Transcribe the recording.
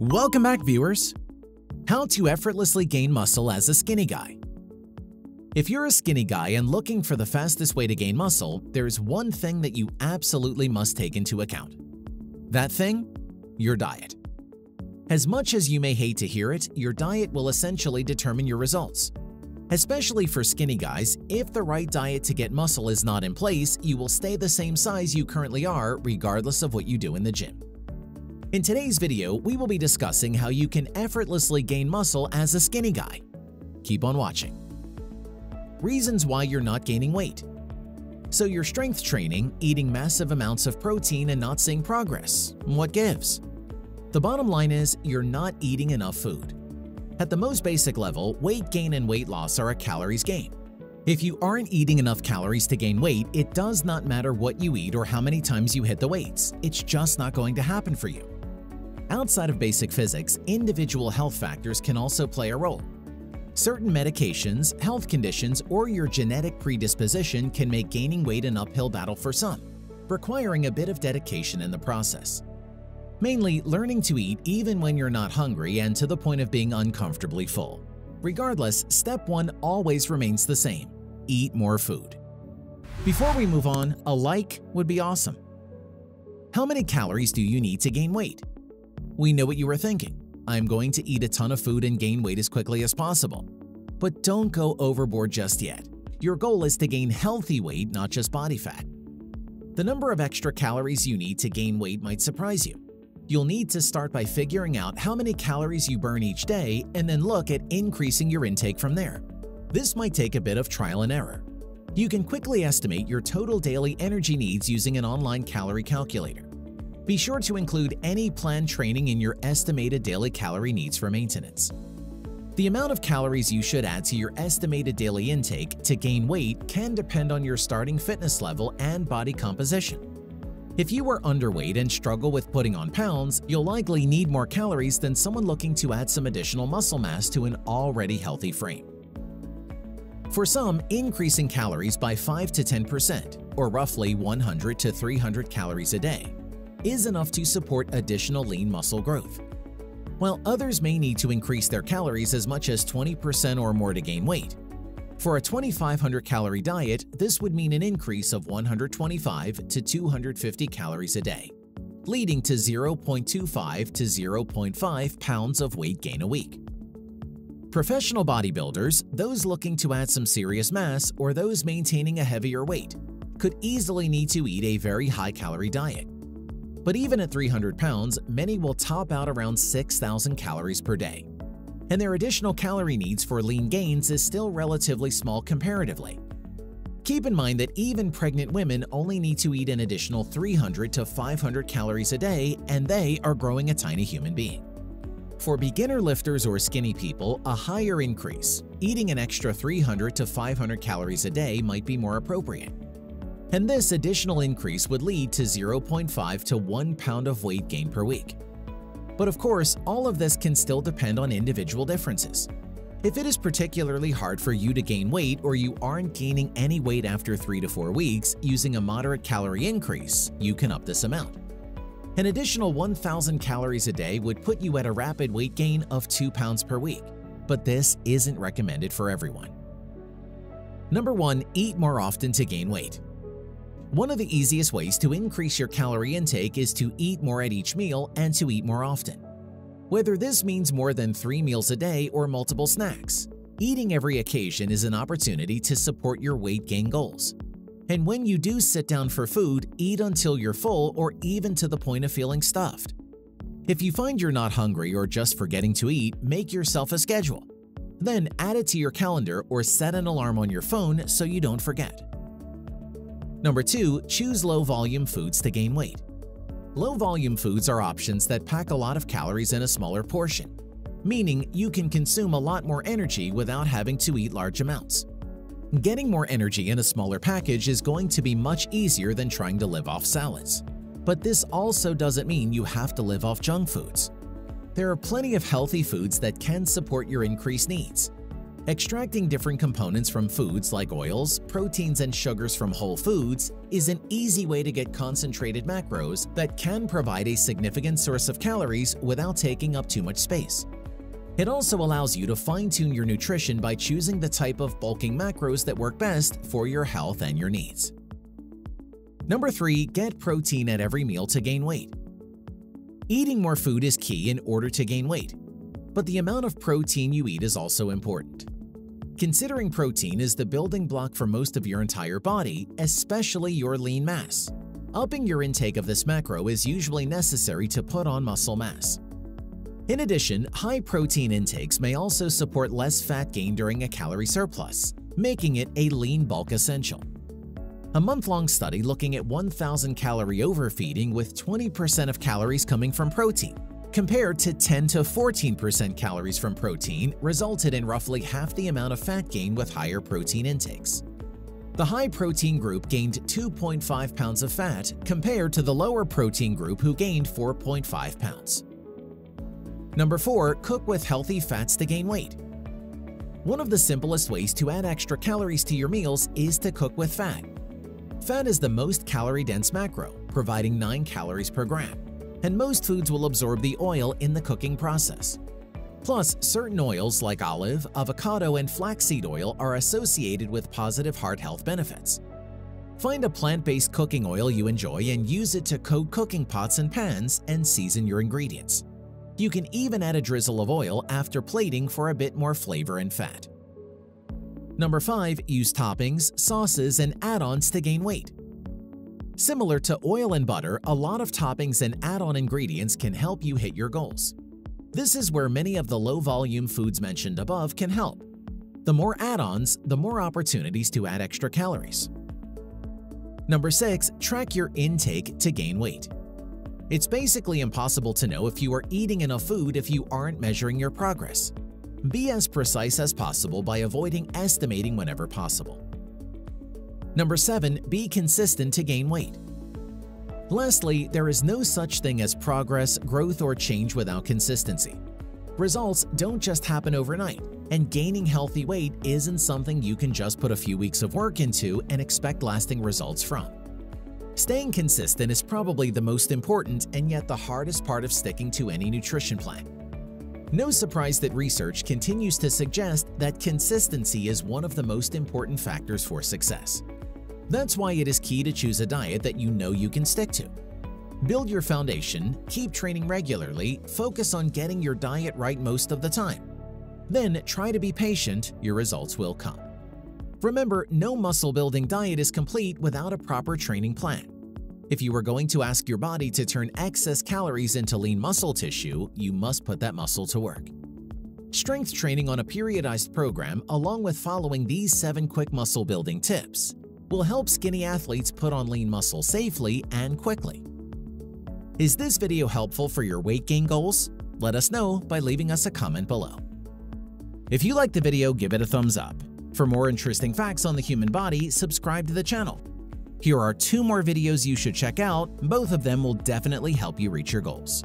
Welcome back, viewers! How to effortlessly gain muscle as a skinny guy. If you're a skinny guy and looking for the fastest way to gain muscle, there's one thing that you absolutely must take into account. That thing? Your diet. As much as you may hate to hear it, your diet will essentially determine your results. Especially for skinny guys, if the right diet to get muscle is not in place, you will stay the same size you currently are regardless of what you do in the gym. In today's video, we will be discussing how you can effortlessly gain muscle as a skinny guy. Keep on watching. Reasons why you're not gaining weight. So you're strength training, eating massive amounts of protein and not seeing progress. What gives? The bottom line is you're not eating enough food. At the most basic level, weight gain and weight loss are a calories game. If you aren't eating enough calories to gain weight, it does not matter what you eat or how many times you hit the weights. It's just not going to happen for you. Outside of basic physics, individual health factors can also play a role. Certain medications, health conditions, or your genetic predisposition can make gaining weight an uphill battle for some, requiring a bit of dedication in the process. Mainly, learning to eat even when you're not hungry and to the point of being uncomfortably full. Regardless, step one always remains the same: eat more food. Before we move on, a like would be awesome. How many calories do you need to gain weight? We know what you were thinking. I'm going to eat a ton of food and gain weight as quickly as possible. But don't go overboard just yet. Your goal is to gain healthy weight, not just body fat. The number of extra calories you need to gain weight might surprise you. You'll need to start by figuring out how many calories you burn each day and then look at increasing your intake from there. This might take a bit of trial and error. You can quickly estimate your total daily energy needs using an online calorie calculator. Be sure to include any planned training in your estimated daily calorie needs for maintenance. The amount of calories you should add to your estimated daily intake to gain weight can depend on your starting fitness level and body composition. If you are underweight and struggle with putting on pounds, you'll likely need more calories than someone looking to add some additional muscle mass to an already healthy frame. For some, increasing calories by 5 to 10%, or roughly 100 to 300 calories a day, is enough to support additional lean muscle growth, while others may need to increase their calories as much as 20% or more to gain weight. For a 2,500 calorie diet, this would mean an increase of 125 to 250 calories a day, leading to 0.25 to 0.5 pounds of weight gain a week. Professional bodybuilders, those looking to add some serious mass, or those maintaining a heavier weight, could easily need to eat a very high-calorie diet. But even at 300 pounds, many will top out around 6,000 calories per day. And their additional calorie needs for lean gains is still relatively small comparatively. Keep in mind that even pregnant women only need to eat an additional 300 to 500 calories a day, and they are growing a tiny human being. For beginner lifters or skinny people, a higher increase, eating an extra 300 to 500 calories a day, might be more appropriate. And this additional increase would lead to 0.5 to 1 pound of weight gain per week. But of course, all of this can still depend on individual differences. If it is particularly hard for you to gain weight, or you aren't gaining any weight after 3 to 4 weeks using a moderate calorie increase, you can up this amount. An additional 1,000 calories a day would put you at a rapid weight gain of 2 pounds per week, but this isn't recommended for everyone. Number 1. Eat more often to gain weight. One of the easiest ways to increase your calorie intake is to eat more at each meal and to eat more often. Whether this means more than 3 meals a day or multiple snacks, eating every occasion is an opportunity to support your weight gain goals. And when you do sit down for food, eat until you're full or even to the point of feeling stuffed. If you find you're not hungry or just forgetting to eat, make yourself a schedule. Then add it to your calendar or set an alarm on your phone so you don't forget. Number 2. Choose low-volume foods to gain weight. Low-volume foods are options that pack a lot of calories in a smaller portion, meaning you can consume a lot more energy without having to eat large amounts. Getting more energy in a smaller package is going to be much easier than trying to live off salads. But this also doesn't mean you have to live off junk foods. There are plenty of healthy foods that can support your increased needs. Extracting different components from foods like oils, proteins, and sugars from whole foods is an easy way to get concentrated macros that can provide a significant source of calories without taking up too much space. It also allows you to fine-tune your nutrition by choosing the type of bulking macros that work best for your health and your needs. Number 3. Get protein at every meal to gain weight. Eating more food is key in order to gain weight, but the amount of protein you eat is also important. Considering protein is the building block for most of your entire body, especially your lean mass. Upping your intake of this macro is usually necessary to put on muscle mass. In addition, high protein intakes may also support less fat gain during a calorie surplus, making it a lean bulk essential. A month-long study looking at 1,000 calorie overfeeding with 20% of calories coming from protein, compared to 10 to 14% calories from protein, resulted in roughly half the amount of fat gain with higher protein intakes. The high protein group gained 2.5 pounds of fat compared to the lower protein group who gained 4.5 pounds. Number 4. Cook with healthy fats to gain weight. One of the simplest ways to add extra calories to your meals is to cook with fat. Fat is the most calorie-dense macro, providing 9 calories per gram, and most foods will absorb the oil in the cooking process. Plus, certain oils like olive, avocado, and flaxseed oil are associated with positive heart health benefits. Find a plant-based cooking oil you enjoy and use it to coat cooking pots and pans and season your ingredients. You can even add a drizzle of oil after plating for a bit more flavor and fat. Number 5. Use toppings, sauces, and add-ons to gain weight. Similar to oil and butter, a lot of toppings and add-on ingredients can help you hit your goals. This is where many of the low-volume foods mentioned above can help. The more add-ons, the more opportunities to add extra calories. Number 6. Track your intake to gain weight. It's basically impossible to know if you are eating enough food if you aren't measuring your progress. Be as precise as possible by avoiding estimating whenever possible. Number 7. Be consistent to gain weight. Lastly, there is no such thing as progress, growth, or change without consistency. Results don't just happen overnight, and gaining healthy weight isn't something you can just put a few weeks of work into and expect lasting results from. Staying consistent is probably the most important and yet the hardest part of sticking to any nutrition plan. No surprise that research continues to suggest that consistency is one of the most important factors for success. That's why it is key to choose a diet that you know you can stick to. Build your foundation, keep training regularly, focus on getting your diet right most of the time. Then try to be patient, your results will come. Remember, no muscle-building diet is complete without a proper training plan. If you are going to ask your body to turn excess calories into lean muscle tissue, you must put that muscle to work. Strength training on a periodized program, along with following these 7 quick muscle-building tips, will help skinny athletes put on lean muscle safely and quickly. Is this video helpful for your weight gain goals? Let us know by leaving us a comment below. If you liked the video, give it a thumbs up. For more interesting facts on the human body, subscribe to the channel. Here are 2 more videos you should check out. Both of them will definitely help you reach your goals.